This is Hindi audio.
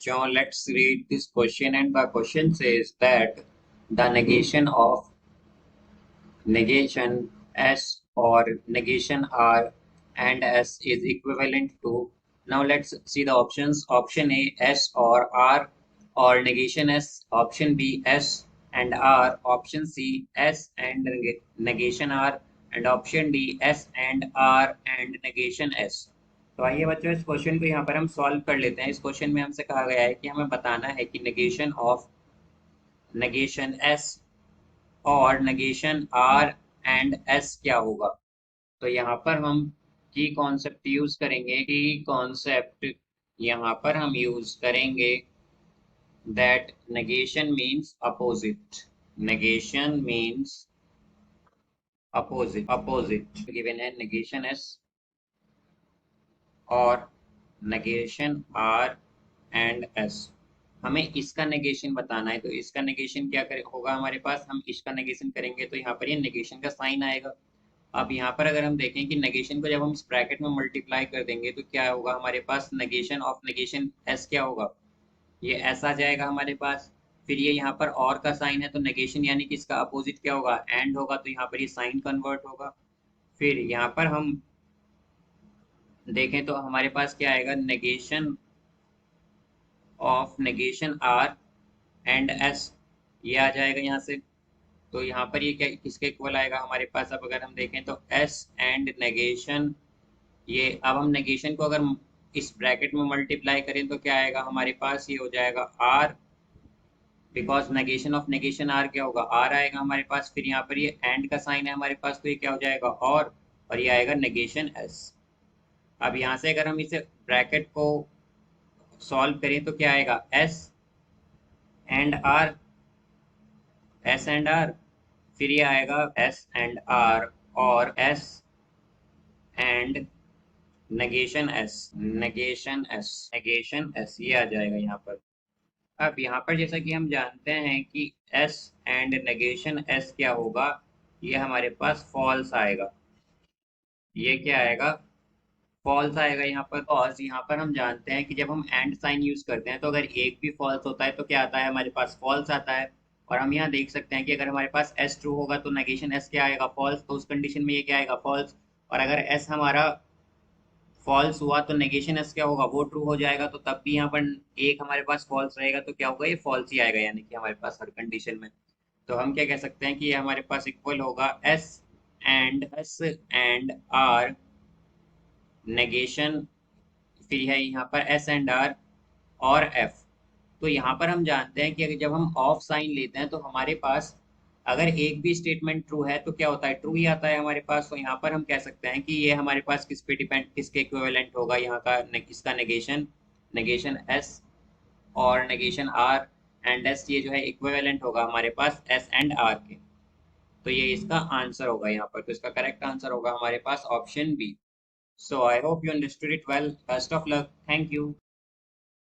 John, let's read this question, and the question says that the negation S or negation R and S is equivalent to. Now let's see the options. Option A, S or R or negation S. Option B, S and R. Option C, S and negation R. And option D, S and R and negation S. तो आइए बच्चों, इस क्वेश्चन को यहाँ पर हम सॉल्व कर लेते हैं। इस क्वेश्चन में हमसे कहा गया है कि हमें बताना है कि नेगेशन एस और नेगेशन आर एंड एस क्या होगा। तो यहाँ पर हम की कॉन्सेप्ट यूज करेंगे। की कॉन्सेप्ट यहाँ पर हम यूज करेंगे that negation means opposite. Negation means opposite given है नेगेशन एस और नेगेशन आर एंड एस। हमें इसका नेगेशन बताना है, तो इसका नेगेशन क्या होगा हमारे पास। हम इसका नेगेशन करेंगे तो यहाँ पर ये नेगेशन का साइन आएगा। अब यहाँ पर अगर हम देखें कि नेगेशन को जब हम इस ब्रैकेट में मल्टीप्लाई कर देंगे तो क्या होगा हमारे पास, नेगेशन ऑफ नेगेशन एस क्या होगा, ये एस आ जाएगा हमारे पास। फिर ये यहाँ पर और का साइन है तो नेगेशन यानी कि इसका अपोजिट क्या होगा, एंड होगा, तो यहाँ पर ये साइन कन्वर्ट होगा। फिर यहाँ पर हम देखें तो हमारे पास क्या आएगा, negation of negation R and S, ये आ जाएगा यहाँ से। तो यहाँ पर ये क्या किसके इक्वल आएगा हमारे पास, अब अगर हम देखें तो एस एंड नेगेशन, ये अब हम नेगेशन को अगर इस ब्रैकेट में मल्टीप्लाई करें तो क्या आएगा हमारे पास, ये हो जाएगा R, because negation of negation R क्या होगा, आर आएगा हमारे पास। फिर यहाँ पर ये एंड का साइन है हमारे पास तो ये क्या हो जाएगा और ये आएगा नेगेशन एस। अब यहाँ से अगर हम इसे ब्रैकेट को सॉल्व करें तो क्या आएगा, S and R, S and R, फिर ये आएगा एस एंड आर और एस एंड नेगेशन एस ये आ जाएगा यहाँ पर। अब यहाँ पर जैसा कि हम जानते हैं कि एस एंड नेगेशन एस क्या होगा, ये हमारे पास फॉल्स आएगा। ये क्या आएगा, फॉल्स आएगा यहाँ पर। और यहाँ पर हम जानते हैं कि जब हम एंड साइन यूज करते हैं तो अगर एक भी फॉल्स होता है तो क्या आता है हमारे पास, फॉल्स आता है। और हम यहाँ देख सकते हैं कि अगर हमारे पास एस ट्रू होगा तो नेगेशन एस क्या आएगा, फॉल्स, तो उस कंडीशन में ये क्या आएगा, फॉल्स। और अगर एस हमारा फॉल्स हुआ तो नेगेशन एस क्या होगा, वो ट्रू हो जाएगा। तो तब भी यहाँ पर एक हमारे पास फॉल्स रहेगा तो क्या होगा, ये फॉल्स ही आएगा, यानी कि हमारे पास हर कंडीशन में। तो हम क्या कह सकते हैं कि ये हमारे पास इक्वल होगा एस एंड आर नेगेशन, फिर है यहाँ पर एस एंड आर और एफ। तो यहाँ पर हम जानते हैं कि अगर जब हम ऑफ साइन लेते हैं तो हमारे पास अगर एक भी स्टेटमेंट ट्रू है तो क्या होता है, ट्रू ही आता है हमारे पास। तो यहाँ पर हम कह सकते हैं कि ये हमारे पास किस पे डिपेंड, किसके इक्विवेलेंट होगा, यहाँ का इसका नेगेशन, नेगेशन एस और नेगेशन आर एंड एस, ये जो है इक्विवेलेंट होगा हमारे पास एस एंड आर के। तो ये इसका आंसर होगा यहाँ पर। तो इसका करेक्ट आंसर होगा हमारे पास option B. So I hope you understood it well. Best of luck. Thank you.